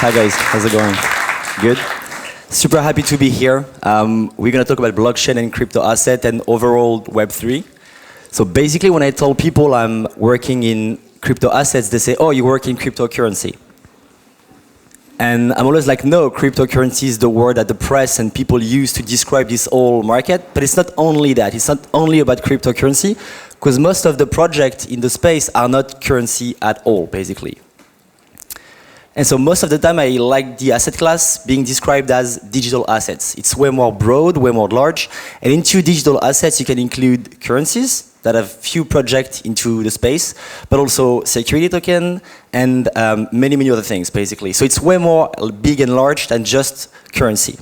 Hi guys, how's it going? Good? Super happy to be here. We're going to talk about blockchain and crypto asset and overall Web3. So basically when I tell people I'm working in crypto assets, they say, oh, you work in cryptocurrency. And I'm always like, no, cryptocurrency is the word that the press and people use to describe this whole market. But it's not only that. It's not only about cryptocurrency, because most of the projects in the space are not currency at all, basically. And so most of the time I like the asset class being described as digital assets. It's way more broad, way more large. And into digital assets you can include currencies that have few projects into the space, but also security token and many, many other things basically. So it's way more big and large than just currency.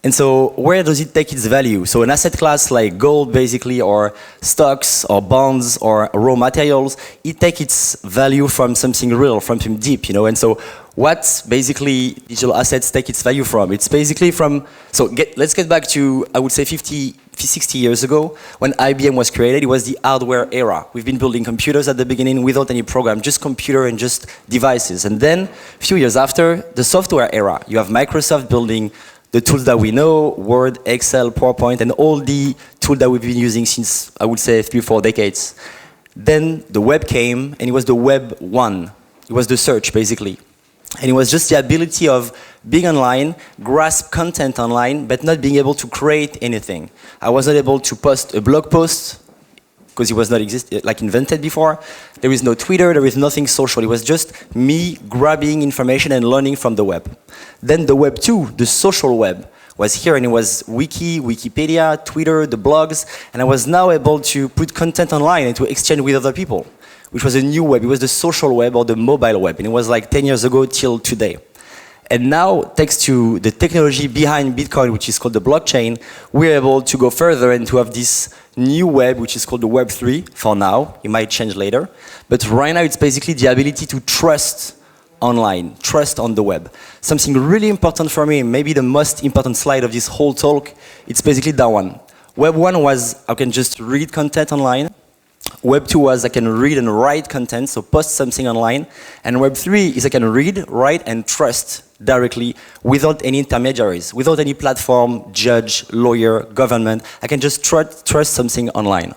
And so where does it take its value? So an asset class like gold basically, or stocks, or bonds, or raw materials, it takes its value from something real, from something deep, you know. And so what basically digital assets take its value from? It's basically from, so let's get back to, I would say 60 years ago, when IBM was created. It was the hardware era. We've been building computers at the beginning without any program, just computer and just devices. And then a few years after, the software era. You have Microsoft building the tools that we know, Word, Excel, PowerPoint, and all the tools that we've been using since, I would say, 3-4 decades. Then the web came, and it was the Web 1. It was the search, basically. And it was just the ability of being online, grasp content online, but not being able to create anything. I was not able to post a blog post, because it was not invented before. There is no Twitter, there is nothing social. It was just me grabbing information and learning from the web. Then the Web 2, the social web, was here, and it was Wikipedia, Twitter, the blogs, and I was now able to put content online and to exchange with other people, which was a new web. It was the social web or the mobile web, and it was like 10 years ago till today. And now, thanks to the technology behind Bitcoin, which is called the blockchain, we're able to go further and to have this new web, which is called the Web 3 for now. It might change later. But right now, it's basically the ability to trust online, trust on the web. Something really important for me, maybe the most important slide of this whole talk, it's basically that one. Web 1 was I can just read content online. Web 2 was I can read and write content, so post something online. And Web 3 is I can read, write, and trust directly without any intermediaries, without any platform, judge, lawyer, government. I can just trust something online.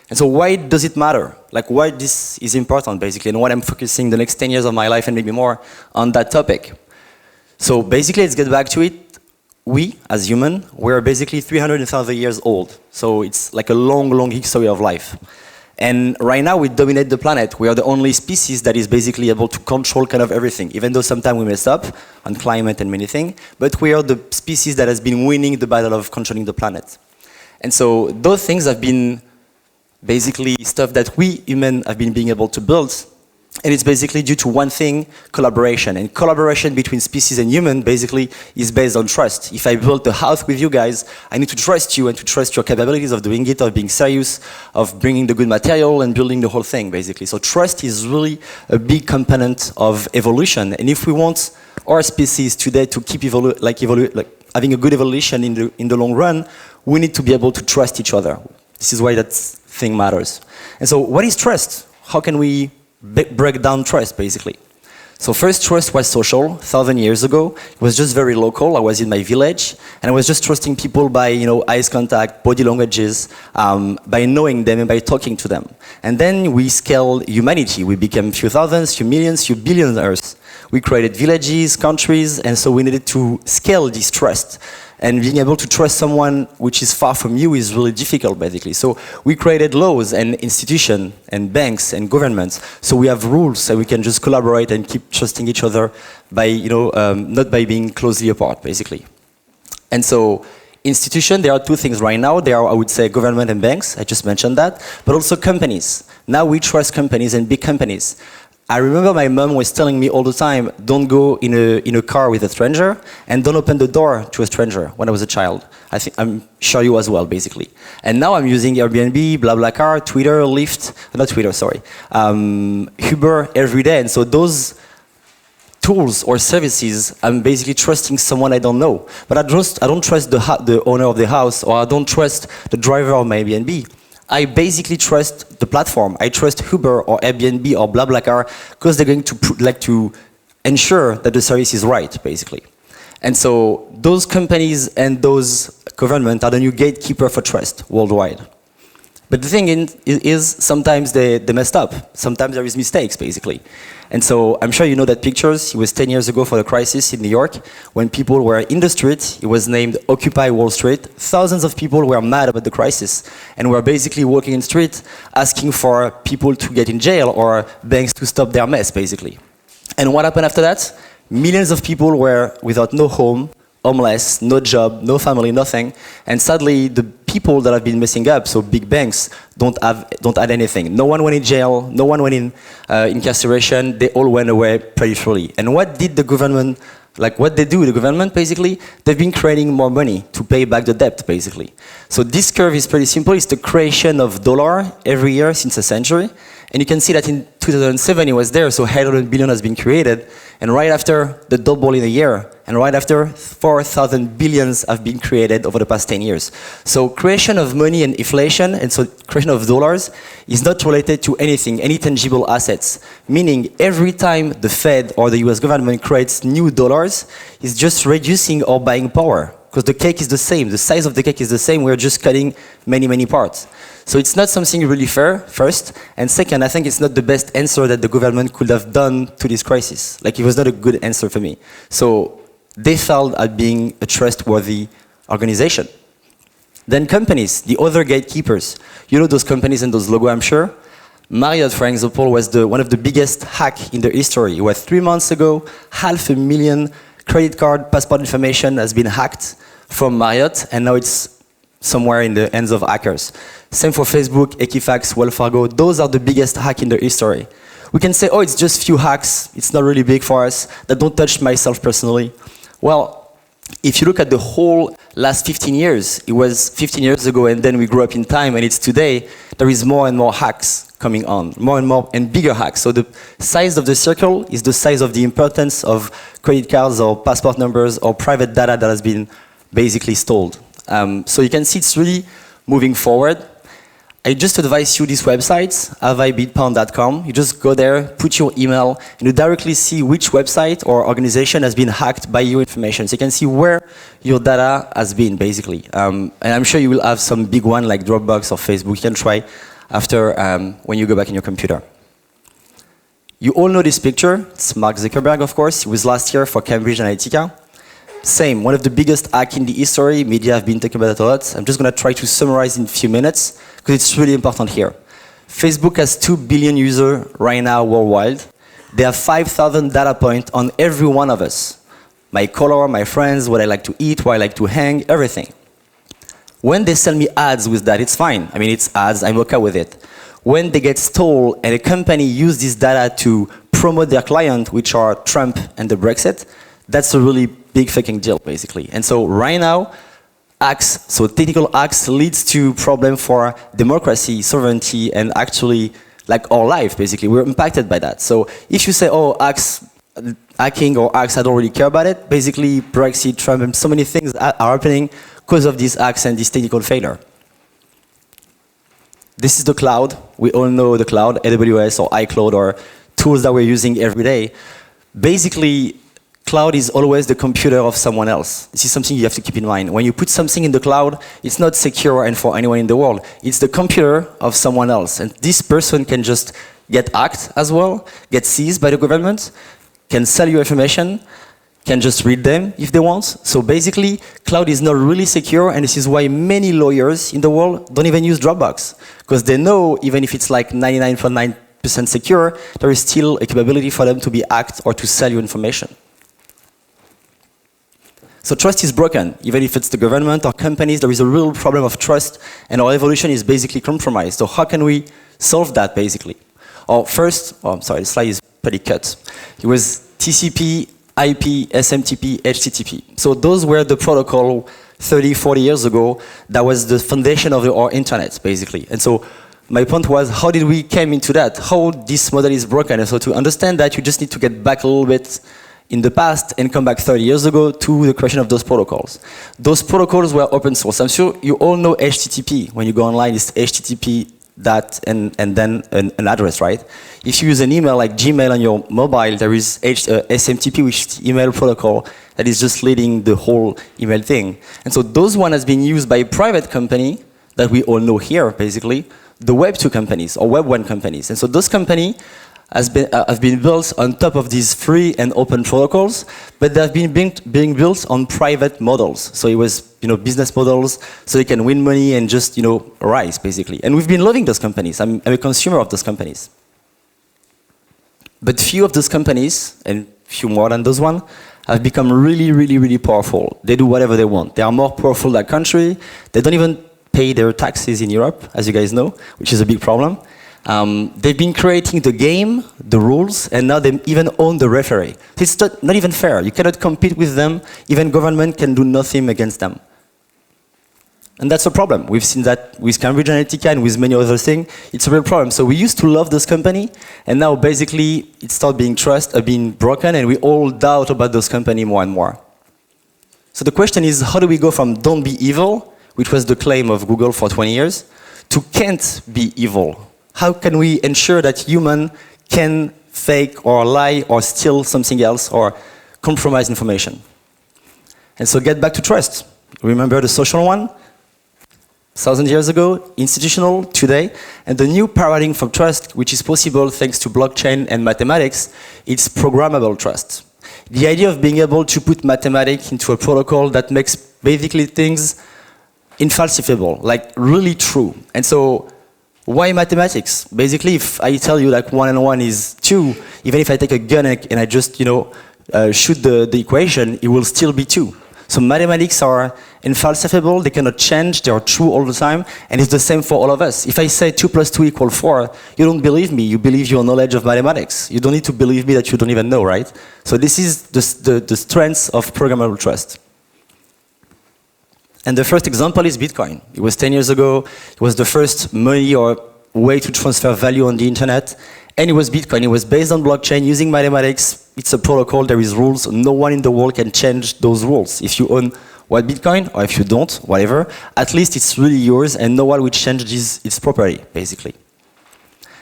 And so why does it matter? Like why this is important basically, and why I'm focusing the next 10 years of my life and maybe more on that topic. So basically, let's get back to it. We, as humans, we're basically 300,000 years old. So it's like a long, long history of life. And right now we dominate the planet. We are the only species that is basically able to control kind of everything, even though sometimes we mess up on climate and many things, but we are the species that has been winning the battle of controlling the planet. And so those things have been basically stuff that we humans have been being able to build. And it's basically due to one thing, collaboration. And collaboration between species and human basically is based on trust. If I build a house with you guys, I need to trust you and to trust your capabilities of doing it, of being serious, of bringing the good material and building the whole thing, basically. So trust is really a big component of evolution. And if we want our species today to keep having a good evolution in the long run, we need to be able to trust each other. This is why that thing matters. And so what is trust? How can we break down trust, basically? So first, trust was social. 1,000 years ago, it was just very local. I was in my village, and I was just trusting people by, eyes contact, body languages, by knowing them and by talking to them. And then we scaled humanity. We became few thousands, few millions, few billion Earths. We created villages, countries, and so we needed to scale this trust. And being able to trust someone which is far from you is really difficult, basically. So we created laws and institutions and banks and governments. So we have rules so we can just collaborate and keep trusting each other by, not by being closely apart, basically. And so institution, there are two things right now. There are, I would say, government and banks. I just mentioned that. But also companies. Now we trust companies and big companies. I remember my mom was telling me all the time, don't go in a car with a stranger and don't open the door to a stranger when I was a child. I'm sure you as well, basically. And now I'm using Airbnb, BlaBlaCar, Twitter, Lyft, not Twitter, sorry, Uber every day. And so those tools or services, I'm basically trusting someone I don't know. But I don't trust the owner of the house, or I don't trust the driver of my Airbnb. I basically trust the platform. I trust Uber or Airbnb or BlaBlaCar because they're going to ensure that the service is right, basically. And so those companies and those governments are the new gatekeeper for trust worldwide. But the thing is sometimes they messed up. Sometimes there is mistakes, basically. And so I'm sure you know that pictures. It was 10 years ago for the crisis in New York when people were in the street. It was named Occupy Wall Street. Thousands of people were mad about the crisis and were basically walking in the street asking for people to get in jail or banks to stop their mess, basically. And what happened after that? Millions of people were without no home, homeless, no job, no family, nothing. And sadly, the people that have been messing up, so big banks, don't add anything. No one went in jail, no one went in incarceration, they all went away pretty freely. And what did the government, what they do, the government, basically, they've been creating more money to pay back the debt, basically. So this curve is pretty simple. It's the creation of dollar every year since a century. And you can see that in 2007 it was there, so 800 billion has been created. And right after, the double in a year. And right after, 4,000 billions have been created over the past 10 years. So creation of money and inflation, and so creation of dollars, is not related to anything, any tangible assets. Meaning, every time the Fed or the US government creates new dollars, it's just reducing our buying power. Because the cake is the same, the size of the cake is the same, we're just cutting many, many parts. So it's not something really fair, first, and second, I think it's not the best answer that the government could have done to this crisis. It was not a good answer for me. So they failed at being a trustworthy organization. Then companies, the other gatekeepers. You know those companies and those logos, I'm sure? Marriott, for example, was one of the biggest hacks in their history. It was 3 months ago, 500,000 credit card, passport information has been hacked from Marriott, and now it's somewhere in the hands of hackers. Same for Facebook, Equifax, Wells Fargo. Those are the biggest hacks in their history. We can say, oh, it's just few hacks. It's not really big for us. That don't touch myself personally. Well, if you look at the whole last 15 years, it was 15 years ago, and then we grew up in time, and it's today, there is more and more hacks coming on, more and more and bigger hacks. So the size of the circle is the size of the importance of credit cards or passport numbers or private data that has been basically stolen. So you can see it's really moving forward. I just advise you these websites, avibitpound.com. You just go there, put your email, and you directly see which website or organization has been hacked by your information. So you can see where your data has been, basically. And I'm sure you will have some big one like Dropbox or Facebook. You can try after when you go back in your computer. You all know this picture. It's Mark Zuckerberg, of course. It was last year for Cambridge Analytica. Same, one of the biggest hacks in the history. Media have been talking about it a lot. I'm just going to try to summarize in a few minutes, because it's really important here. Facebook has 2 billion users right now worldwide. They have 5,000 data points on every one of us. My color, my friends, what I like to eat, where I like to hang, everything. When they sell me ads with that, it's fine. I mean, it's ads, I'm okay with it. When they get stolen and a company uses this data to promote their client, which are Trump and the Brexit, that's a really big fucking deal, basically. And so right now, hacks, so technical hacks leads to problem for democracy, sovereignty, and actually our life, basically. We're impacted by that. So if you say, oh, hacking or hacks, I don't really care about it, basically Brexit, Trump, and so many things are happening because of these hacks and this technical failure. This is the cloud. We all know the cloud, AWS or iCloud or tools that we're using every day. Basically, cloud is always the computer of someone else. This is something you have to keep in mind. When you put something in the cloud, it's not secure and for anyone in the world. It's the computer of someone else. And this person can just get hacked as well, get seized by the government, can sell you information, can just read them if they want. So basically, cloud is not really secure, and this is why many lawyers in the world don't even use Dropbox. Because they know, even if it's 99.9% secure, there is still a capability for them to be hacked or to sell you information. So trust is broken, even if it's the government or companies, there is a real problem of trust, and our evolution is basically compromised. So how can we solve that, basically? I'm sorry, the slide is pretty cut. It was TCP, IP, SMTP, HTTP. So those were the protocol 30, 40 years ago. That was the foundation of our internet, basically. And so my point was, how did we come into that? How this model is broken? And so to understand that, you just need to get back a little bit in the past and come back 30 years ago to the creation of those protocols. Those protocols were open source. I'm sure you all know HTTP. When you go online, it's HTTP that and then an address, right? If you use an email like Gmail on your mobile, there is SMTP, which is the email protocol, that is just leading the whole email thing. And so those one has been used by a private company that we all know here, basically, the Web2 companies or Web1 companies. And so those companies have been built on top of these free and open protocols, but they have been being built on private models. So it was, business models, so they can win money and just, rise, basically. And we've been loving those companies. I'm a consumer of those companies. But few of those companies, and few more than those one, have become really, really, really powerful. They do whatever they want. They are more powerful than country. They don't even pay their taxes in Europe, as you guys know, which is a big problem. They've been creating the game, the rules, and now they even own the referee. It's not even fair. You cannot compete with them. Even government can do nothing against them. And that's a problem. We've seen that with Cambridge Analytica and with many other things. It's a real problem. So we used to love those companies, and now basically it started being broken, and we all doubt about those companies more and more. So the question is, how do we go from don't be evil, which was the claim of Google for 20 years, to can't be evil? How can we ensure that human can fake or lie or steal something else or compromise information? And so get back to trust. Remember the social one? 1,000 years ago, institutional, today, and the new paradigm for trust, which is possible thanks to blockchain and mathematics, it's programmable trust. The idea of being able to put mathematics into a protocol that makes basically things infalsifiable, like really true. And so, why mathematics? Basically, if I tell you like 1 and 1 is 2, even if I take a gun and I just, shoot the equation, it will still be 2. So mathematics are infalsifiable, they cannot change, they are true all the time, and it's the same for all of us. If I say 2 plus 2 equals 4, you don't believe me, you believe your knowledge of mathematics. You don't need to believe me that you don't even know, right? So this is the strength of programmable trust. And the first example is Bitcoin. It was 10 years ago, it was the first money or way to transfer value on the internet, and it was Bitcoin. It was based on blockchain, using mathematics. It's a protocol, there is rules. No one in the world can change those rules. If you own one Bitcoin, or if you don't, whatever, at least it's really yours, and no one will change its property, basically.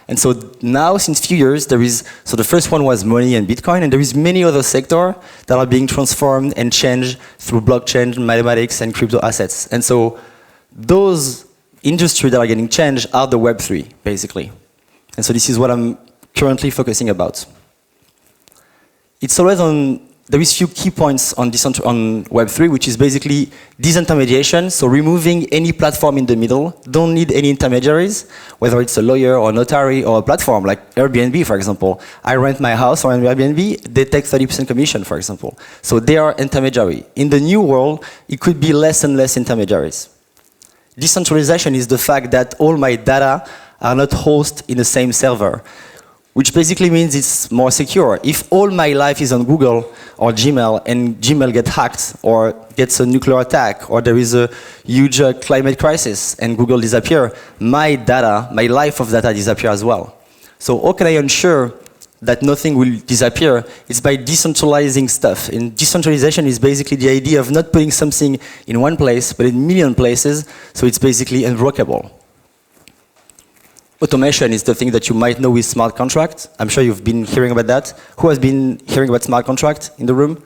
And so now, since few years, so the first one was money and Bitcoin, and there is many other sectors that are being transformed and changed through blockchain, mathematics, and crypto assets. And so those industries that are getting changed are the Web3, basically. And so this is what I'm currently focusing about. It's always there is few key points on Web3, which is basically disintermediation, so removing any platform in the middle. Don't need any intermediaries, whether it's a lawyer or a notary or a platform, like Airbnb, for example. I rent my house on Airbnb, they take 30% commission, for example. So they are intermediary. In the new world, it could be less and less intermediaries. Decentralization is the fact that all my data are not hosted in the same server, which basically means it's more secure. If all my life is on Google or Gmail and Gmail gets hacked or gets a nuclear attack or there is a huge climate crisis and Google disappears, my data, my life of data disappears as well. So how can I ensure that nothing will disappear? It's by decentralizing stuff. And decentralization is basically the idea of not putting something in one place, but in a million places, so it's basically unbreakable. Automation is the thing that you might know with smart contracts. I'm sure you've been hearing about that. Who has been hearing about smart contracts in the room?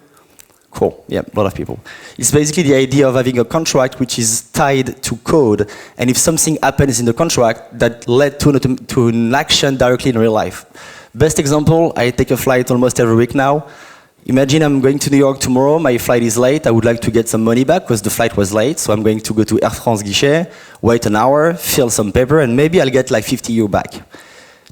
Cool, yeah, a lot of people. It's basically the idea of having a contract which is tied to code, and if something happens in the contract that led to an action directly in real life. Best example, I take a flight almost every week now. Imagine I'm going to New York tomorrow, my flight is late, I would like to get some money back because the flight was late, so I'm going to go to Air France guichet, wait an hour, fill some paper, and maybe I'll get like 50 euro back.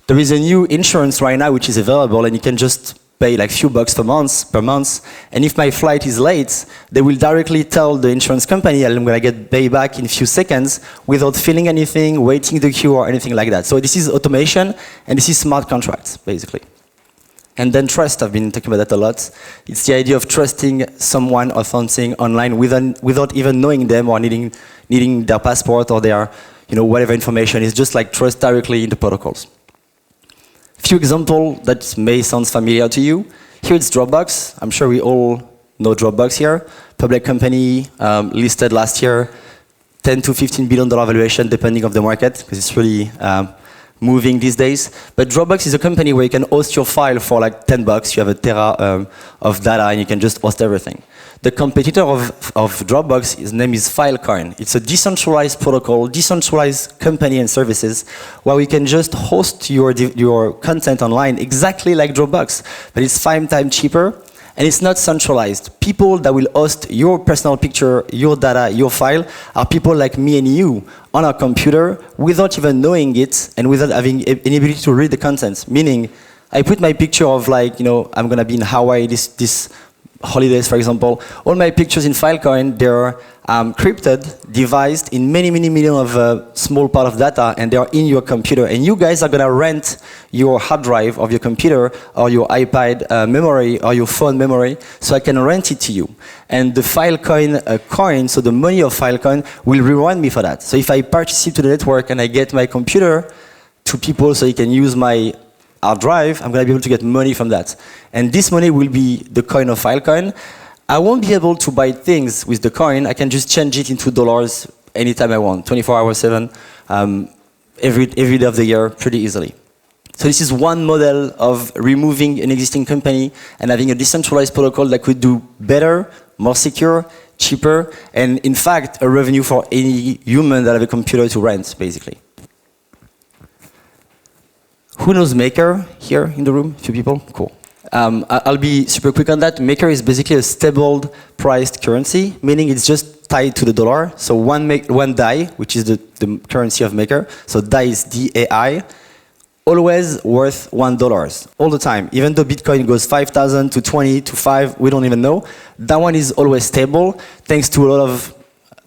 There is a new insurance right now which is available, and you can just pay like few bucks per month, and if my flight is late, they will directly tell the insurance company I'm going to get paid back in a few seconds without filling anything, waiting the queue or anything like that. So this is automation, and this is smart contracts, basically. And then trust, I've been talking about that a lot. It's the idea of trusting someone or something online without even knowing them or needing their passport or their, whatever information. It's just like trust directly in the protocols. Few examples that may sound familiar to you. Here it's Dropbox. I'm sure we all know Dropbox here. Public company, listed last year. $10 to $15 billion valuation, depending on the market, because it's really moving these days. But Dropbox is a company where you can host your file for like $10. You have a tera of data, and you can just host everything. The competitor of Dropbox, his name is Filecoin. It's a decentralized protocol, decentralized company and services, where we can just host your content online exactly like Dropbox, but it's 5 times cheaper, and it's not centralized. People that will host your personal picture, your data, your file, are people like me and you on our computer without even knowing it and without having any ability to read the content. Meaning, I put my picture of like, I'm gonna be in Hawaii this holidays, for example. All my pictures in Filecoin, they're encrypted, devised in many million of small part of data, and they are in your computer. And you guys are gonna rent your hard drive of your computer or your iPad memory or your phone memory, so I can rent it to you. And the Filecoin coin, so the money of Filecoin, will reward me for that. So if I participate to the network and I get my computer to people so you can use my hard drive, I'm going to be able to get money from that. And this money will be the coin of Filecoin. I won't be able to buy things with the coin. I can just change it into dollars anytime I want, 24 hours 7, every day of the year, pretty easily. So this is one model of removing an existing company and having a decentralized protocol that could do better, more secure, cheaper, and in fact, a revenue for any human that have a computer to rent, basically. Who knows Maker here in the room? A few people? Cool. I'll be super quick on that. Maker is basically a stable priced currency, meaning it's just tied to the dollar. So one DAI, which is the currency of Maker, so DAI is D-A-I, always worth $1 all the time. Even though Bitcoin goes 5,000 to 20 to 5, we don't even know. That one is always stable, thanks to a lot of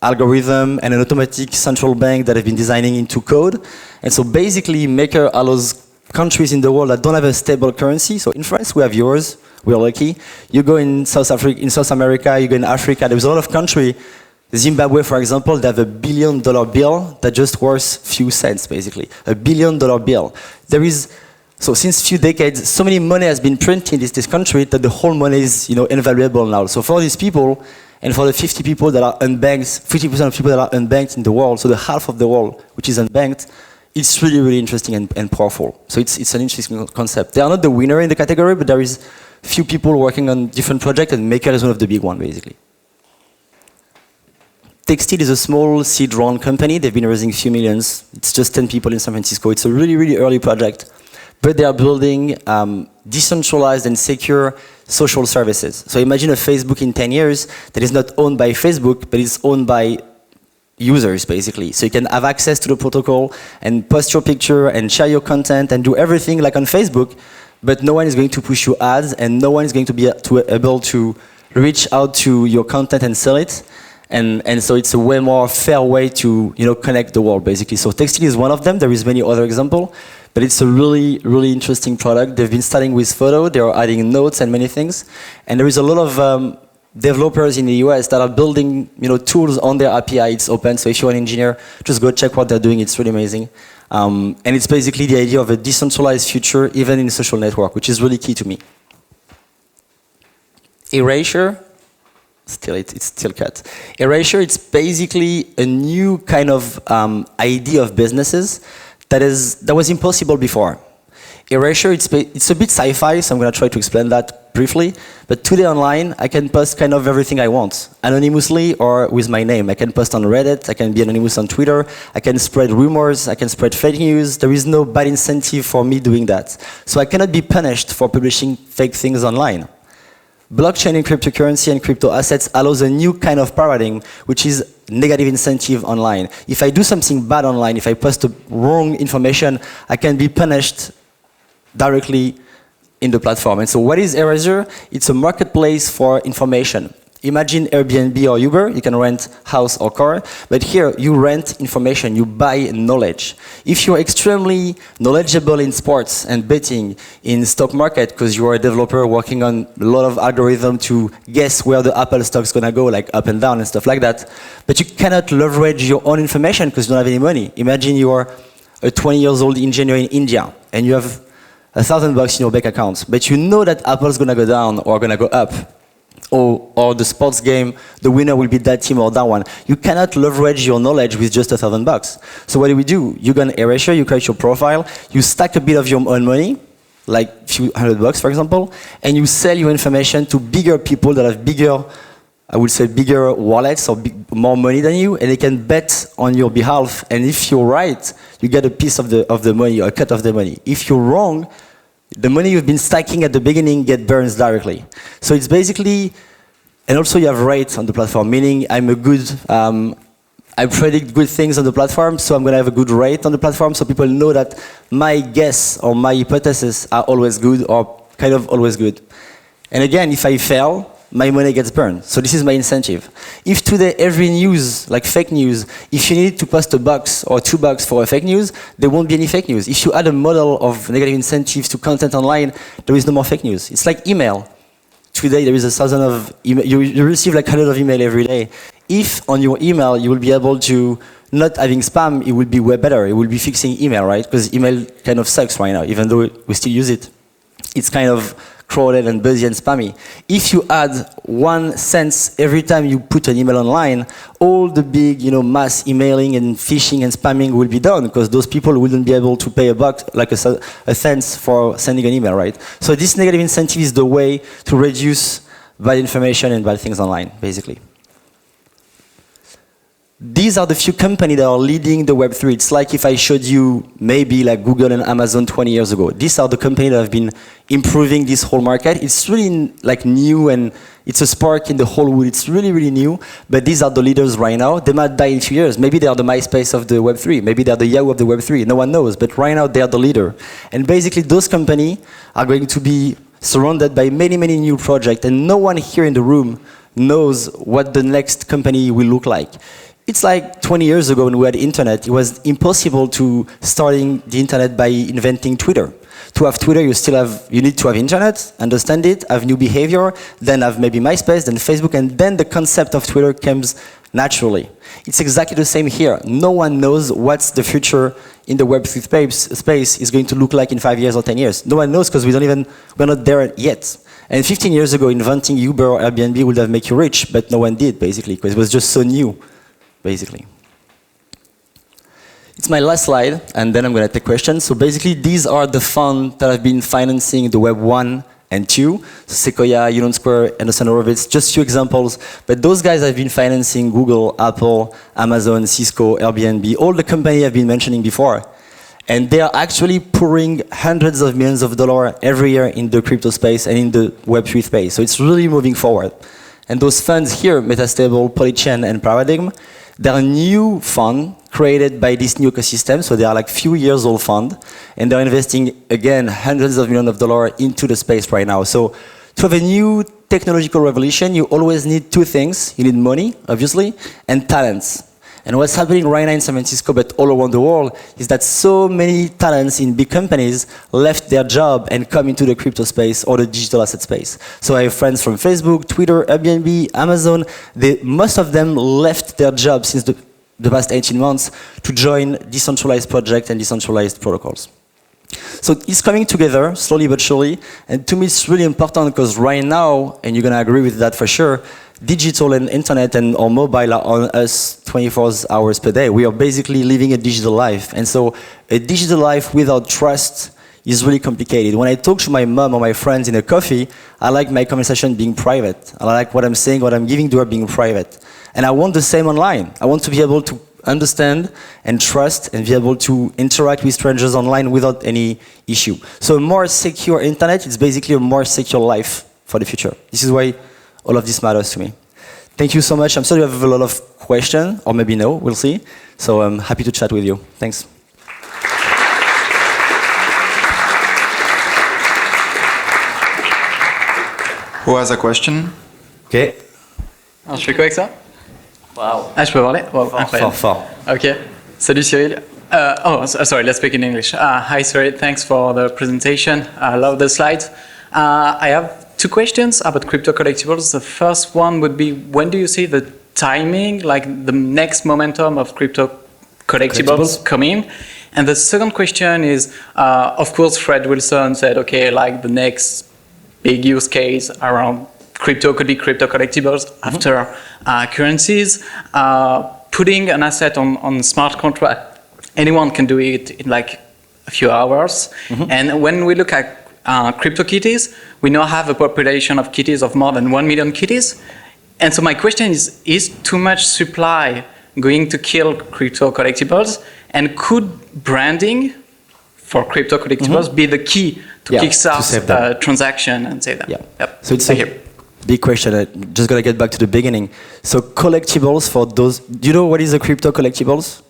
algorithm and an automatic central bank that have been designing into code. And so basically, Maker allows countries in the world that don't have a stable currency. So in France, we have yours. We're lucky. You go in South America, you go in Africa. There's a lot of country. Zimbabwe, for example, they have $1 billion bill that just worth few cents, basically. $1 billion bill. So since few decades, so many money has been printed in this country that the whole money is, invaluable now. So for these people, and for the 50 people that are unbanked, 50% of people that are unbanked in the world, so the half of the world which is unbanked, it's really interesting and powerful. So it's an interesting concept. They are not the winner in the category, but there is few people working on different projects, and Maker is one of the big ones, basically. Textile is a small seed-round company. They've been raising a few millions. It's just 10 people in San Francisco. It's a really early project. But they are building decentralized and secure social services. So imagine a Facebook in 10 years that is not owned by Facebook, but is owned by users, basically. So you can have access to the protocol and post your picture and share your content and do everything like on Facebook, but no one is going to push you ads, and no one is going to be able to reach out to your content and sell it. And so it's a way more fair way to connect the world, basically. So Textile is one of them. There is many other examples, but it's a really interesting product. They've been starting with photo. They are adding notes and many things. And there is a lot of developers in the US that are building tools on their API. It's open, so if you're an engineer, just go check what they're doing. It's really amazing. And it's basically the idea of a decentralized future, even in a social network, which is really key to me. Erasure. It's still cut. Erasure, it's basically a new kind of idea of businesses that was impossible before. Erasure, it's a bit sci-fi, so I'm going to try to explain that briefly. But today online, I can post kind of everything I want, anonymously or with my name. I can post on Reddit, I can be anonymous on Twitter, I can spread rumors, I can spread fake news. There is no bad incentive for me doing that. So I cannot be punished for publishing fake things online. Blockchain and cryptocurrency and crypto assets allows a new kind of paradigm, which is negative incentive online. If I do something bad online, if I post the wrong information, I can be punished directly in the platform. And so what is Erasure? It's a marketplace for information. Imagine Airbnb or Uber, you can rent house or car, but here you rent information, you buy knowledge. If you're extremely knowledgeable in sports and betting, in stock market, because you're a developer working on a lot of algorithm to guess where the Apple stock's gonna go, like up and down and stuff like that, but you cannot leverage your own information because you don't have any money. Imagine you're a 20-year-old engineer in India and you have $1,000 in your bank account, but you know that Apple's gonna go down or gonna go up. or the sports game, the winner will be that team or that one. You cannot leverage your knowledge with just $1,000. So what do? You go on Erasure, you create your profile, you stack a bit of your own money, like a few $100, for example, and you sell your information to bigger people that have bigger, I would say, bigger wallets or more money than you, and they can bet on your behalf. And if you're right, you get a piece of the money, or a cut of the money. If you're wrong, the money you've been stacking at the beginning get burned directly. So it's basically, and also you have rates on the platform, meaning I'm a good, I predict good things on the platform, so I'm going to have a good rate on the platform, so people know that my guess or my hypotheses are always good or kind of always good. And again, if I fail, my money gets burned. So this is my incentive. If today every news, like fake news, if you need to post $1 or $2 for a fake news, there won't be any fake news. If you add a model of negative incentives to content online, there is no more fake news. It's like email. Today there is 1,000 of email. You receive like 100 of email every day. If on your email you will be able to not having spam, it will be way better. It will be fixing email, right? Because email kind of sucks right now, even though we still use it. It's kind of crowded and busy and spammy. If you add 1 cent every time you put an email online, all the big, mass emailing and phishing and spamming will be done because those people wouldn't be able to pay $1, like a cent for sending an email, right? So this negative incentive is the way to reduce bad information and bad things online, basically. These are the few companies that are leading the Web3. It's like if I showed you maybe like Google and Amazon 20 years ago. These are the companies that have been improving this whole market. It's really like new and it's a spark in the whole wood. It's really, really new. But these are the leaders right now. They might die in a few years. Maybe they are the MySpace of the Web3. Maybe they are the Yahoo of the Web3. No one knows. But right now they are the leader. And basically those companies are going to be surrounded by many, many new projects. And no one here in the room knows what the next company will look like. It's like 20 years ago when we had internet, it was impossible to starting the internet by inventing Twitter. To have Twitter, you need to have internet, understand it, have new behavior, then have maybe MySpace, then Facebook, and then the concept of Twitter comes naturally. It's exactly the same here. No one knows what's the future in the Web3 space is going to look like in 5 years or 10 years. No one knows because we're not there yet. And 15 years ago, inventing Uber or Airbnb would have made you rich, but no one did, basically, because it was just so new. Basically. It's my last slide, and then I'm going to take questions. So basically, these are the funds that have been financing the Web 1 and 2. Sequoia, Union Square, Anderson Horowitz, just few examples. But those guys have been financing Google, Apple, Amazon, Cisco, Airbnb, all the companies I've been mentioning before. And they are actually pouring hundreds of millions of dollars every year in the crypto space and in the Web3 space. So it's really moving forward. And those funds here, Metastable, Polychain, and Paradigm, they're a new fund created by this new ecosystem, so they are like few years old fund, and they're investing, again, hundreds of millions of dollars into the space right now. So to have a new technological revolution, you always need two things. You need money, obviously, and talents. And what's happening right now in San Francisco, but all around the world, is that so many talents in big companies left their job and come into the crypto space or the digital asset space. So I have friends from Facebook, Twitter, Airbnb, Amazon. Most of them left their jobs since the past 18 months to join decentralized projects and decentralized protocols. So it's coming together, slowly but surely, and to me it's really important because right now, and you're going to agree with that for sure, digital and internet and or mobile are on us 24 hours per day. We are basically living a digital life. And so a digital life without trust is really complicated. When I talk to my mom or my friends in a coffee, I like my conversation being private. I like what I'm saying, what I'm giving to her being private. And I want the same online. I want to be able to understand and trust and be able to interact with strangers online without any issue. So a more secure internet is basically a more secure life for the future. This is why all of this matters to me. Thank you so much. I'm sorry you have a lot of questions, or maybe no, we'll see. So I'm happy to chat with you. Thanks. Who has a question? Ok. Alors, je fais quoi avec ça? Wow. Ah, je peux parler? Wow, incroyable. Fort. Ok. Salut Cyril. Sorry, let's speak in English. Hi Cyril, thanks for the presentation. I love the slides. I have two questions about crypto collectibles. The first one would be, when do you see the timing, like the next momentum of crypto collectibles coming? And the second question is, of course, Fred Wilson said, okay, like the next big use case around crypto could be crypto collectibles after currencies. Putting an asset on smart contract, anyone can do it in like a few hours. And when we look at crypto kitties, we now have a population of kitties of more than 1 million kitties. And so my question is too much supply going to kill crypto collectibles? And could branding for crypto collectibles be the key to kickstart a transaction and save them? Yep. So it's a big question. I'm just gonna get back to the beginning. So collectibles for those, do you know what is a crypto collectibles?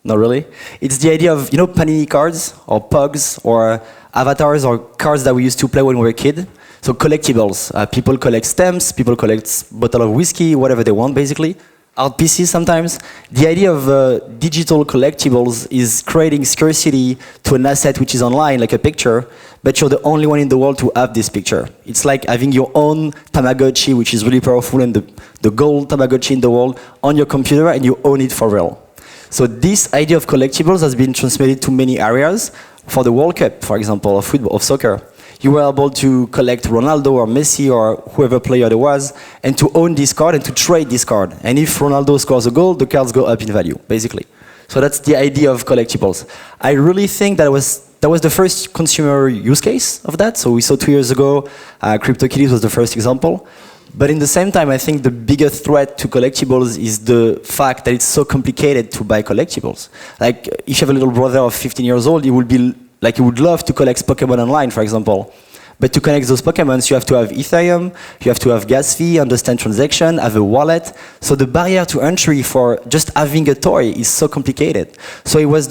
Not really. It's the idea of, Panini cards or pugs or avatars or cards that we used to play when we were a kid. So collectibles. People collect stamps, people collect bottle of whiskey, whatever they want basically. Art pieces sometimes. The idea of digital collectibles is creating scarcity to an asset which is online, like a picture, but you're the only one in the world to have this picture. It's like having your own Tamagotchi, which is really powerful, and the gold Tamagotchi in the world on your computer, and you own it for real. So this idea of collectibles has been transmitted to many areas. For the World Cup, for example, of football, of soccer, you were able to collect Ronaldo or Messi or whoever player there was, and to own this card and to trade this card. And if Ronaldo scores a goal, the cards go up in value, basically. So that's the idea of collectibles. I really think that was the first consumer use case of that. So we saw 2 years ago, CryptoKitties was the first example. But in the same time, I think the biggest threat to collectibles is the fact that it's so complicated to buy collectibles. Like, if you have a little brother of 15 years old, he would love to collect Pokemon online, for example. But to connect those Pokemons, you have to have Ethereum, you have to have gas fee, understand transaction, have a wallet. So the barrier to entry for just having a toy is so complicated. So it was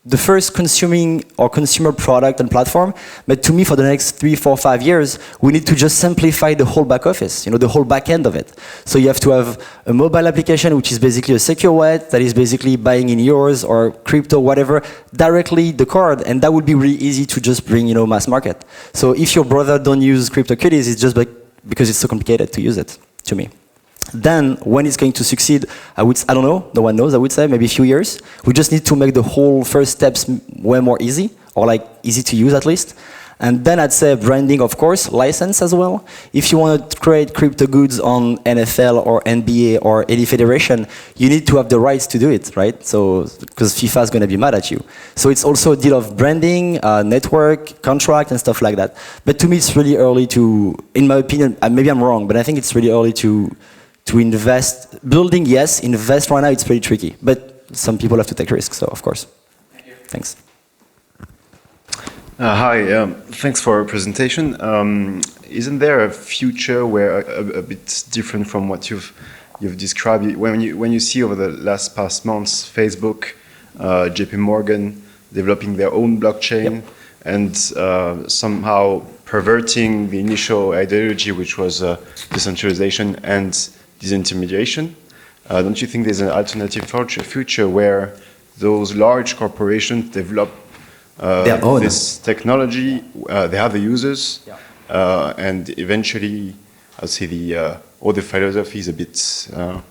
the first consumer product and platform, but to me, for the next 3, 4, 5 years, we need to just simplify the whole back office, the whole back end of it. So you have to have a mobile application, which is basically a secure wallet, that is basically buying in euros or crypto, whatever, directly the card, and that would be really easy to just bring, mass market. So if your brother don't use CryptoKitties, it's just because it's so complicated to use it, to me. Then, when it's going to succeed, I don't know, no one knows, I would say, maybe a few years. We just need to make the whole first steps way more easy, or easy to use at least. And then I'd say branding, of course, license as well. If you want to create crypto goods on NFL or NBA or any federation, you need to have the rights to do it, right? So, because FIFA is going to be mad at you. So it's also a deal of branding, network, contract, and stuff like that. But to me, it's really early to, in my opinion, maybe I'm wrong, but I think it's really early to invest. Building, yes. Invest right now, it's pretty tricky. But some people have to take risks, so of course. Thank you. Thanks. Hi, thanks for your presentation. Isn't there a future where a bit different from what you've described? When you see over the past months, Facebook, JP Morgan developing their own blockchain, and somehow perverting the initial ideology, which was decentralization and disintermediation. Don't you think there's an alternative future where those large corporations develop this technology, they have the users, and eventually, I'll say all the philosophy is a bit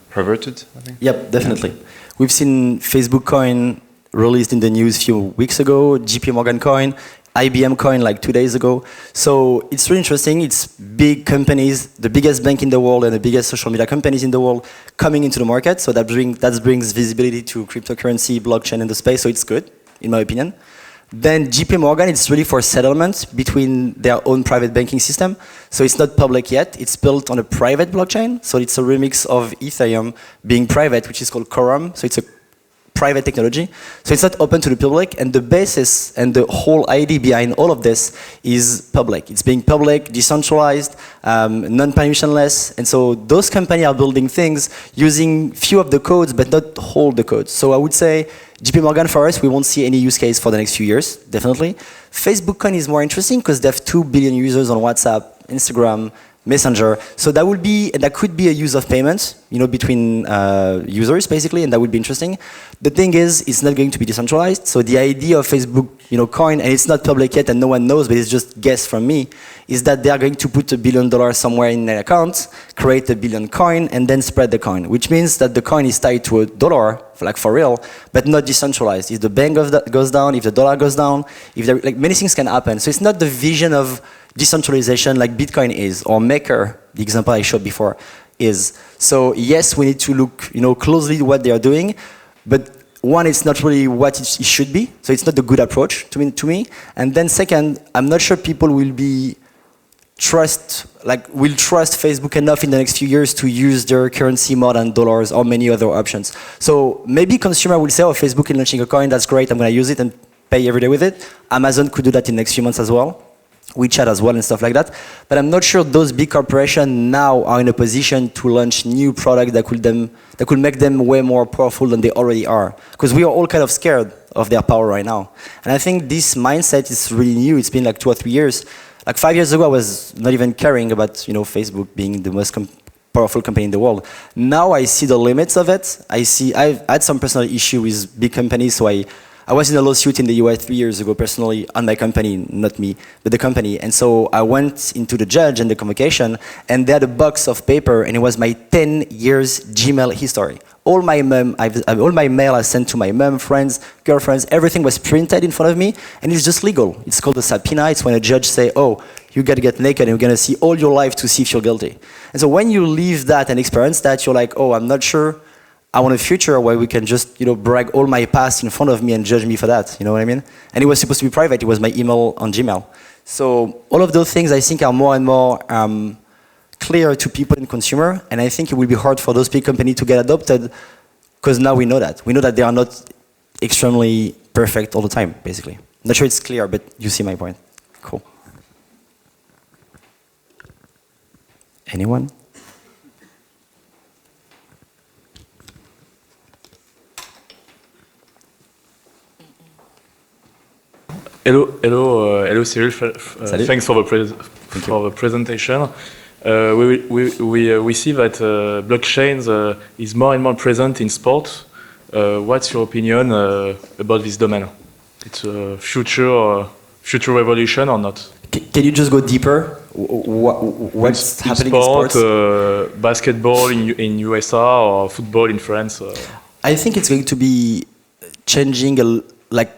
perverted, I think? Yep, definitely. We've seen Facebook coin released in the news a few weeks ago, JP Morgan coin, IBM coin 2 days ago. So it's really interesting. It's big companies, the biggest bank in the world and the biggest social media companies in the world coming into the market. So that brings visibility to cryptocurrency, blockchain in the space. So it's good, in my opinion. Then JP Morgan, it's really for settlement between their own private banking system. So it's not public yet. It's built on a private blockchain. So it's a remix of Ethereum being private, which is called Quorum. So it's a private technology. So it's not open to the public, and the basis and the whole idea behind all of this is public. It's being public, decentralized, non-permissionless, and so those companies are building things using few of the codes, but not all the codes. So I would say JP Morgan, for us, we won't see any use case for the next few years, definitely. Facebook coin is more interesting because they have 2 billion users on WhatsApp, Instagram, Messenger. So that could be a use of payments, between users basically, and that would be interesting. The thing is, it's not going to be decentralized. So the idea of Facebook, coin, and it's not public yet, and no one knows, but it's just guess from me, is that they are going to put $1 billion somewhere in their account, create 1 billion coin, and then spread the coin, which means that the coin is tied to $1, for real, but not decentralized. If the bank goes down, if the dollar goes down, if there, many things can happen. So it's not the vision of decentralization like Bitcoin is, or Maker, the example I showed before is. So yes, we need to look closely at what they are doing, but one, it's not really what it should be, so it's not a good approach to me. And then second, I'm not sure people will trust Facebook enough in the next few years to use their currency more than dollars or many other options. So maybe consumer will say, oh, Facebook is launching a coin, that's great, I'm going to use it and pay every day with it. Amazon could do that in the next few months as well. WeChat as well and stuff like that. But I'm not sure those big corporations now are in a position to launch new products that could make them way more powerful than they already are. Because we are all kind of scared of their power right now. And I think this mindset is really new. It's been like 2 or 3 years. Like 5 years ago, I was not even caring about Facebook being the most powerful company in the world. Now I see the limits of it. I've had some personal issue with big companies, so I was in a lawsuit in the US 3 years ago personally on my company, not me, but the company. And so I went into the judge and the convocation, and they had a box of paper, and it was my 10 years Gmail history. All my mail I sent to my mom, friends, girlfriends, everything was printed in front of me, and it's just legal. It's called a subpoena. It's when a judge say, oh, you got to get naked, and we're going to see all your life to see if you're guilty. And so when you leave that and experience that, you're like, oh, I'm not sure I want a future where we can just, brag all my past in front of me and judge me for that. You know what I mean? And it was supposed to be private. It was my email on Gmail. So all of those things I think are more and more clear to people and consumer. And I think it will be hard for those big companies to get adopted because now we know that. We know that they are not extremely perfect all the time, basically. Not sure it's clear, but you see my point. Cool. Anyone? Hello, Cyril. Thanks for the presentation. We see that blockchain is more and more present in sports. What's your opinion about this domain? It's a future revolution or not? Can you just go deeper? What's happening in sports? Basketball in USA or football in France? I think it's going to be changing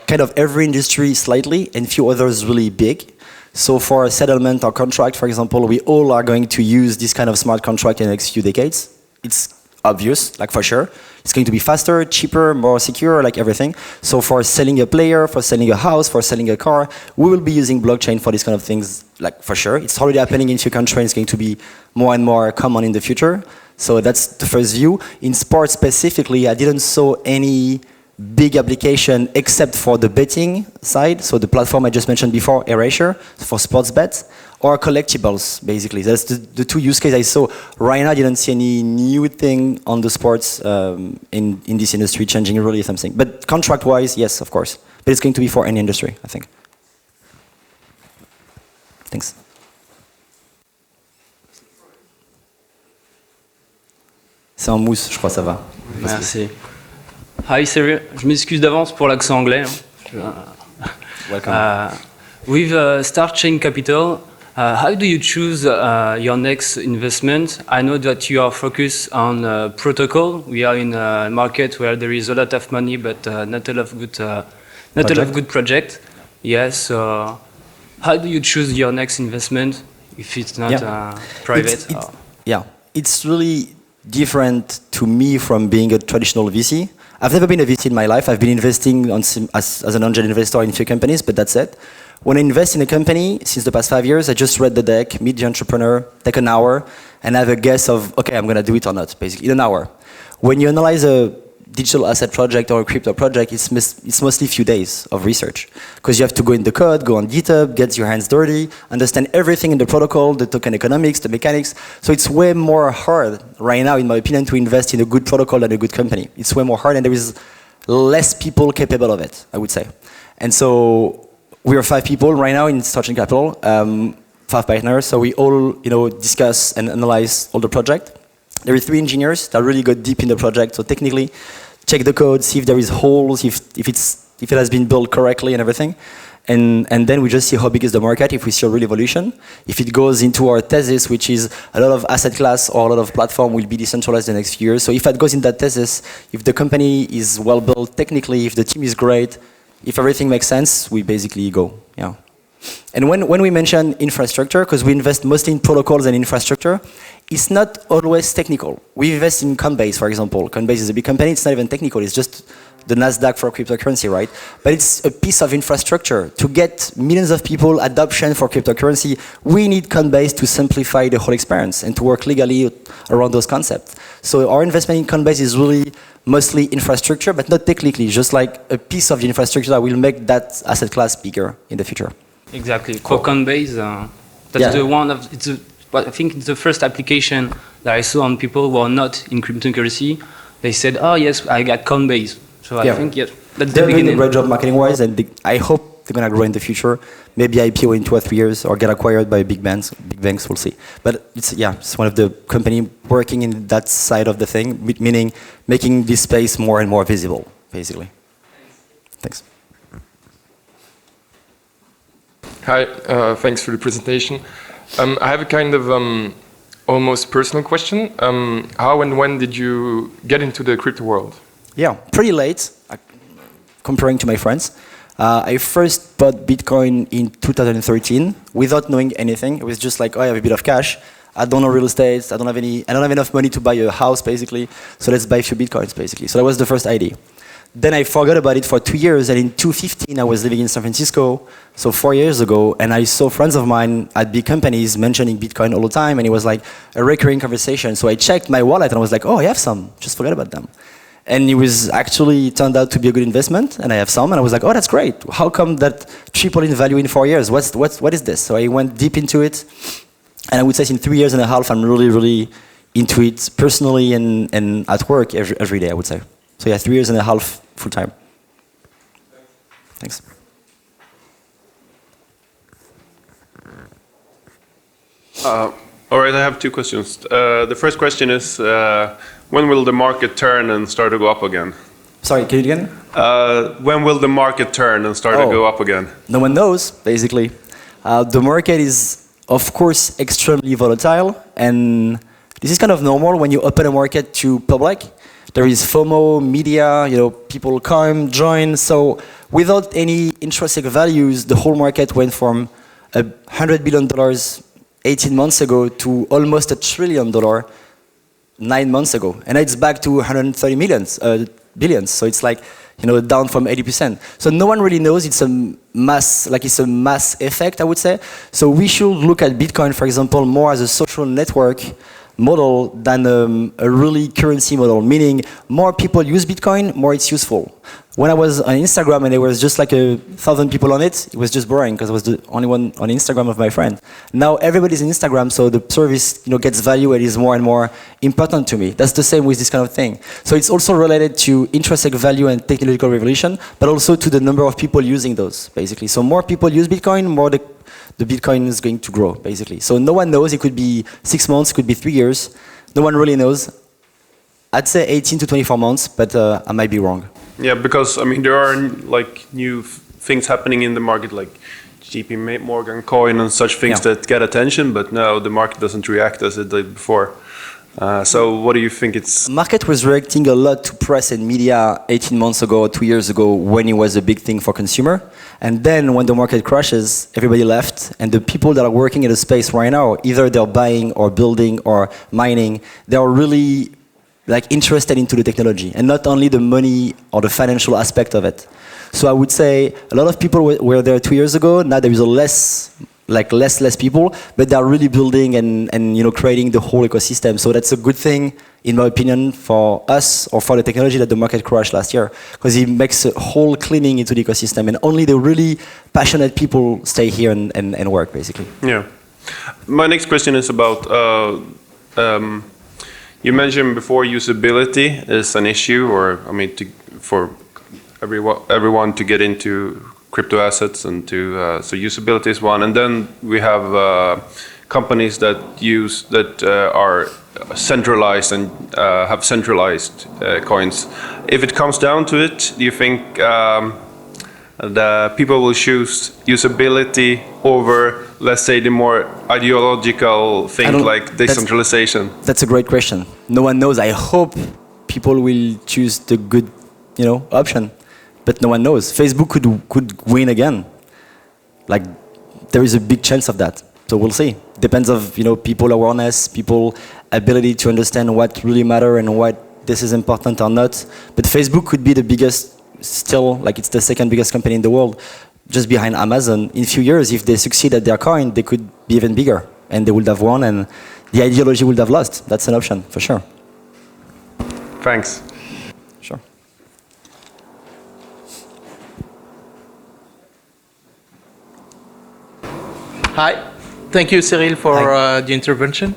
kind of every industry slightly and few others really big. So for a settlement or contract, for example, we all are going to use this kind of smart contract in the next few decades. It's obvious, for sure. It's going to be faster, cheaper, more secure, everything. So for selling a player, for selling a house, for selling a car, we will be using blockchain for these kind of things, for sure. It's already happening in a few countries. It's going to be more and more common in the future. So that's the first view. In sports specifically, I didn't saw any big application except for the betting side, so the platform I just mentioned before, Erasure, for sports bets, or Collectibles, basically. That's the two use cases I saw. Right now, I didn't see any new thing on the sports in this industry changing really something. But contract-wise, yes, of course. But it's going to be for any industry, I think. Thanks. C'est en mousse, je crois, ça va. Merci. Hi Cyril, je m'excuse d'avance pour l'accent anglais. Welcome. With Star Chain Capital, how do you choose your next investment? I know that you are focused on protocol. We are in a market where there is a lot of money, but not a lot of good project. Yes. So how do you choose your next investment if it's not private? It's really different to me from being a traditional VC. I've never been a VC in my life. I've been investing as an angel investor in a few companies, but that's it. When I invest in a company, since the past 5 years, I just read the deck, meet the entrepreneur, take an hour, and have a guess of, okay, I'm going to do it or not, basically, in an hour. When you analyze a digital asset project or a crypto project, it's mostly a few days of research. Because you have to go in the code, go on GitHub, get your hands dirty, understand everything in the protocol, the token economics, the mechanics. So it's way more hard right now, in my opinion, to invest in a good protocol than a good company. It's way more hard, and there is less people capable of it, I would say. And so we are 5 people right now in Star Chain Capital, 5 partners. So we all discuss and analyze all the project. There are 3 engineers that really got deep in the project. So technically, check the code, see if there is holes, if it has been built correctly and everything. And then we just see how big is the market, if we see a real evolution. If it goes into our thesis, which is a lot of asset class or a lot of platform will be decentralized in the next few years. So if that goes in that thesis, if the company is well built technically, if the team is great, if everything makes sense, we basically go. Yeah. And when we mention infrastructure, because we invest mostly in protocols and infrastructure, it's not always technical. We invest in Coinbase, for example. Coinbase is a big company, it's not even technical, it's just the NASDAQ for cryptocurrency, right? But it's a piece of infrastructure. To get millions of people adoption for cryptocurrency, we need Coinbase to simplify the whole experience and to work legally around those concepts. So our investment in Coinbase is really mostly infrastructure, but not technically, just like a piece of the infrastructure that will make that asset class bigger in the future. Exactly. For Coinbase, that's the one of I think it's the first application that I saw on people who are not in cryptocurrency. They said, "Oh yes, I got Coinbase." So I think that's the they're beginning. doing a great job marketing-wise, and I hope they're gonna grow in the future. Maybe IPO in 2 or 3 years, or get acquired by big banks. Big banks, we'll see. But it's one of the company working in that side of the thing, meaning making this space more and more visible, basically. Thanks. Hi, thanks for the presentation. I have a kind of almost personal question. How and when did you get into the crypto world? Yeah, pretty late, comparing to my friends. I first bought Bitcoin in 2013 without knowing anything. It was just like, oh, I have a bit of cash. I don't know real estate. I don't have enough money to buy a house, basically. So let's buy a few Bitcoins, basically. So that was the first idea. Then I forgot about it for 2 years, and in 2015 I was living in San Francisco, so 4 years ago, and I saw friends of mine at big companies mentioning Bitcoin all the time, and it was like a recurring conversation. So I checked my wallet and I was like, oh, I have some, just forgot about them. And it was actually turned out to be a good investment, and I have some, and I was like, oh, that's great. How come that tripled in value in 4 years? What is this? So I went deep into it, and I would say in 3 years and a half, I'm really, really into it personally and at work every day, I would say. So yeah, 3 years and a half full time. Thanks. All right, I have 2 questions. The first question is, when will the market turn and start to go up again? Sorry, can you do it again? When will the market turn and start to go up again? No one knows, basically. The market is, of course, extremely volatile, and this is kind of normal when you open a market to public. There is FOMO, media, people come, join. So without any intrinsic values, the whole market went from $100 billion 18 months ago to almost $1 trillion 9 months ago. And it's back to 130 billions. So it's like, down from 80%. So no one really knows. It's a mass effect, I would say. So we should look at Bitcoin, for example, more as a social network model than a really currency model, meaning more people use Bitcoin, more it's useful. When I was on Instagram and there was just like 1,000 people on it, it was just boring because I was the only one on Instagram of my friend. Now everybody's on Instagram, so the service gets value and is more and more important to me. That's the same with this kind of thing. So it's also related to intrinsic value and technological revolution, but also to the number of people using those, basically. So more people use Bitcoin, more the Bitcoin is going to grow, basically. So no one knows. It could be 6 months, it could be 3 years. No one really knows. I'd say 18 to 24 months, but I might be wrong. Yeah, because there are new things happening in the market, like JP Morgan coin and such things that get attention, but now the market doesn't react as it did before. So what do you think it's... Market was reacting a lot to press and media 18 months ago, 2 years ago, when it was a big thing for consumer. And then when the market crashes, everybody left. And the people that are working in the space right now, either they're buying or building or mining, they are really interested into the technology and not only the money or the financial aspect of it. So I would say a lot of people were there 2 years ago. Now there is less people, but they are really building and creating the whole ecosystem. So that's a good thing, in my opinion, for us or for the technology that the market crashed last year, because it makes a whole cleaning into the ecosystem, and only the really passionate people stay here and work, basically. Yeah. My next question is about, you mentioned before usability is an issue, or for everyone to get into crypto assets and so usability is one, and then we have companies that are centralized and have centralized coins. If it comes down to it, do you think the people will choose usability over, let's say, the more ideological thing like decentralization? That's a great question. No one knows. I hope people will choose the good, option. But no one knows. Facebook could win again. there is a big chance of that. So we'll see. Depends of people awareness, people ability to understand what really matter and what this is important or not. But Facebook could be the biggest, still, like it's the second biggest company in the world, just behind Amazon. In a few years, if they succeed at their coin, they could be even bigger, and they would have won, and the ideology would have lost. That's an option, for sure. Thanks. Sure. Hi. Thank you, Cyril, for the intervention.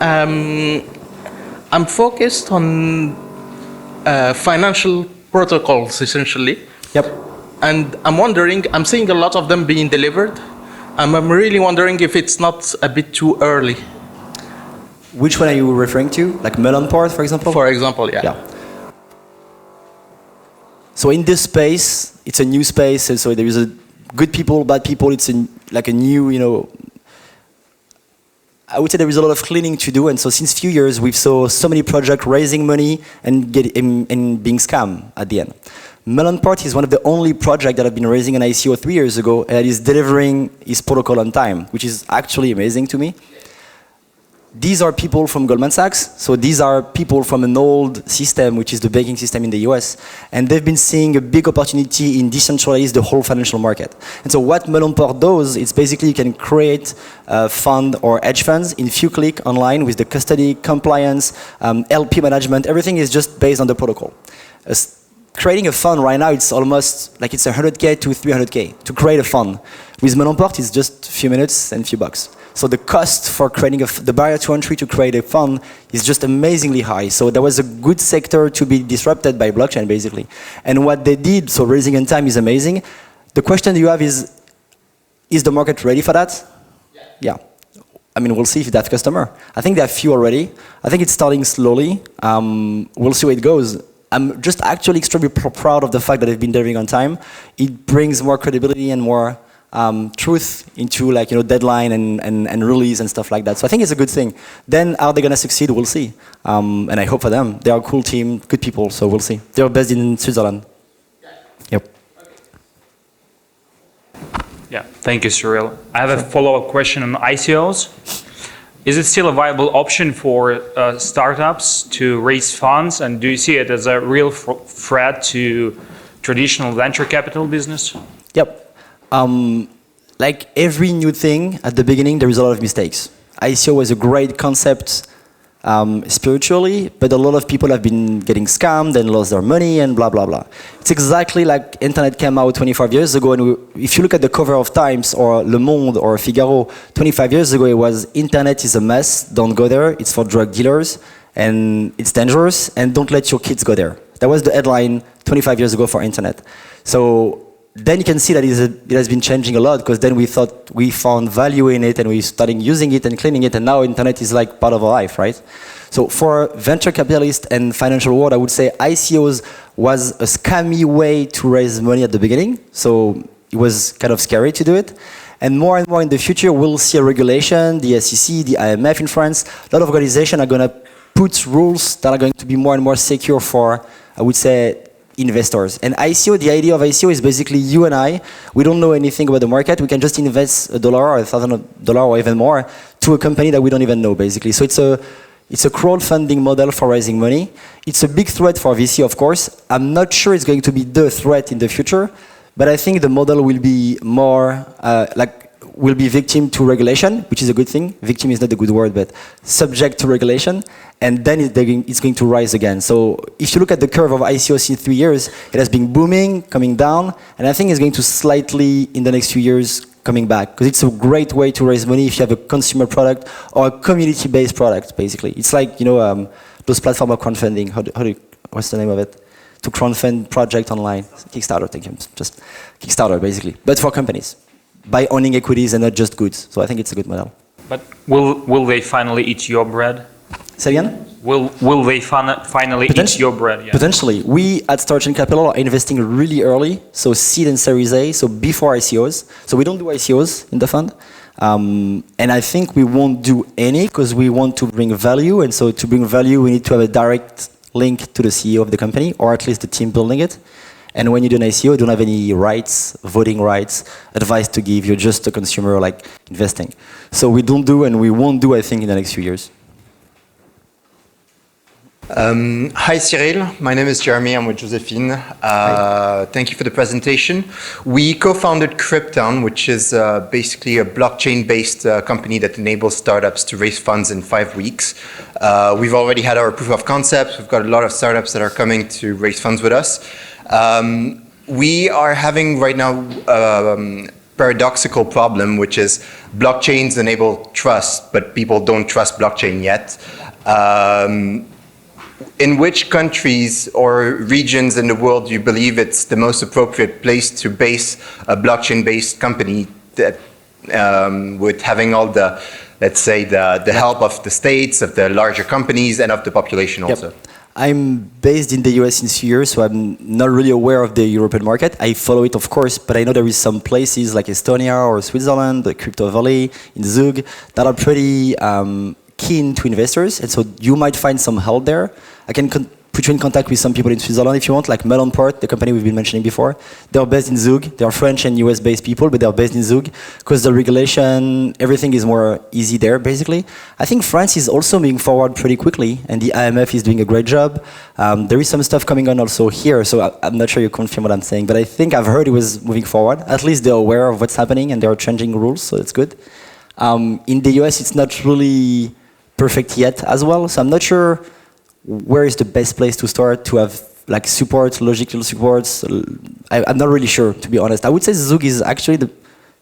I'm focused on financial protocols, essentially. Yep. And I'm wondering, I'm seeing a lot of them being delivered. I'm really wondering if it's not a bit too early. Which one are you referring to? Like Melonport, for example? For example, yeah. So in this space, it's a new space, and so there is a good people, bad people. It's like a new, I would say there is a lot of cleaning to do, and so since few years we've saw so many projects raising money and being scammed at the end. Melonport is one of the only projects that have been raising an ICO 3 years ago and is delivering its protocol on time, which is actually amazing to me. These are people from Goldman Sachs, so these are people from an old system, which is the banking system in the US, and they've been seeing a big opportunity in decentralize the whole financial market. And so what Melonport does, it's basically you can create a fund or hedge funds in few clicks online with the custody, compliance, LP management, everything is just based on the protocol. Creating a fund right now, it's almost like it's 100K to 300K to create a fund. With Melonport, it's just a few minutes and a few bucks. So the cost for creating the barrier to entry to create a fund is just amazingly high. So there was a good sector to be disrupted by blockchain, basically. And what they did, so raising in time is amazing. The question you have is the market ready for that? Yeah. I mean, we'll see if they have customer. I think they have few already. I think it's starting slowly. We'll see where it goes. I'm just actually extremely proud of the fact that they've been delivering on time. It brings more credibility and more truth into deadline and release and stuff like that. So I think it's a good thing. Then are they going to succeed? We'll see. And I hope for them. They are a cool team, good people, so we'll see. They're based in Switzerland. Yep. Yeah, thank you, Cyril. I have a follow-up question on ICOs. Is it still a viable option for startups to raise funds, and do you see it as a real threat to traditional venture capital business? Yep. Like every new thing, at the beginning, there is a lot of mistakes. ICO was a great concept spiritually, but a lot of people have been getting scammed and lost their money and blah, blah, blah. It's exactly like internet came out 25 years ago, and if you look at the cover of Times or Le Monde or Figaro, 25 years ago it was, internet is a mess, don't go there, it's for drug dealers, and it's dangerous, and don't let your kids go there. That was the headline 25 years ago for internet. So then you can see that it has been changing a lot, because then we thought we found value in it and we started using it and cleaning it, and now internet is like part of our life, right? So for venture capitalists and financial world, I would say ICOs was a scammy way to raise money at the beginning, so it was kind of scary to do it. And more in the future, we'll see a regulation, the SEC, the IMF in France, a lot of organizations are going to put rules that are going to be more and more secure for, I would say, investors. And ICO, the idea of ICO is basically you and I, we don't know anything about the market, we can just invest $1 or $1,000 or even more to a company that we don't even know, basically. So it's a crowdfunding model for raising money. It's a big threat for VC, of course. I'm not sure it's going to be the threat in the future, but I think the model will be more, will be victim to regulation, which is a good thing. Victim is not a good word, but subject to regulation. And then it's going to rise again. So if you look at the curve of ICOs in 3 years, it has been booming, coming down, and I think it's going to slightly, in the next few years, coming back. Because it's a great way to raise money if you have a consumer product or a community-based product, basically. It's like, those platforms of crowdfunding. What's the name of it? To crowdfund project online. Kickstarter, thank you. Just Kickstarter, basically. But for companies. By owning equities and not just goods. So I think it's a good model. But will they finally eat your bread? Say again? Will they finally eat your bread? Yeah. Potentially. We at Starchin Capital are investing really early, so seed and Series A, so before ICOs. So we don't do ICOs in the fund. And I think we won't do any because we want to bring value. And so to bring value, we need to have a direct link to the CEO of the company, or at least the team building it. And when you do an ICO, you don't have any rights, voting rights, advice to give. You're just a consumer, like investing. So we don't do, and we won't do, I think, in the next few years. Hi Cyril, my name is Jeremy, I'm with Josephine. Thank you for the presentation. We co-founded Krypton, which is basically a blockchain-based company that enables startups to raise funds in 5 weeks. We've already had our proof of concept. We've got a lot of startups that are coming to raise funds with us. We are having right now a paradoxical problem, which is blockchains enable trust, but people don't trust blockchain yet. In which countries or regions in the world do you believe it's the most appropriate place to base a blockchain-based company that, with having all the, let's say, the help of the states, of the larger companies, and of the population also? Yep. I'm based in the US since a few years, so I'm not really aware of the European market. I follow it, of course, but I know there is some places like Estonia or Switzerland, the Crypto Valley in Zug, that are pretty keen to investors, and so you might find some help there. I can put you in contact with some people in Switzerland if you want, like Melonport, the company we've been mentioning before. They're based in Zug. They're French and US-based people, but they're based in Zug because the regulation, everything is more easy there, basically. I think France is also moving forward pretty quickly, and the IMF is doing a great job. There is some stuff coming on also here, so I'm not sure you confirm what I'm saying, but I think I've heard it was moving forward. At least they're aware of what's happening, and they're changing rules, so it's good. In the US, it's not really perfect yet as well, so I'm not sure where is the best place to start to have like support, logical supports. I'm not really sure, to be honest. I would say Zug is actually the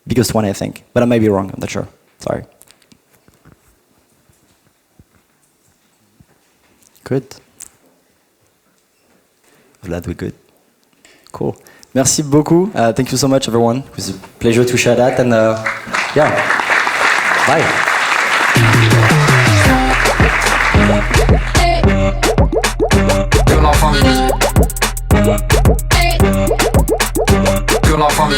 biggest one, I think, but I might be wrong, I'm not sure, sorry. Good. Vlad, we're good. Cool. Merci beaucoup. Thank you so much, everyone. It was a pleasure to share that, and yeah, bye. Que l'enfant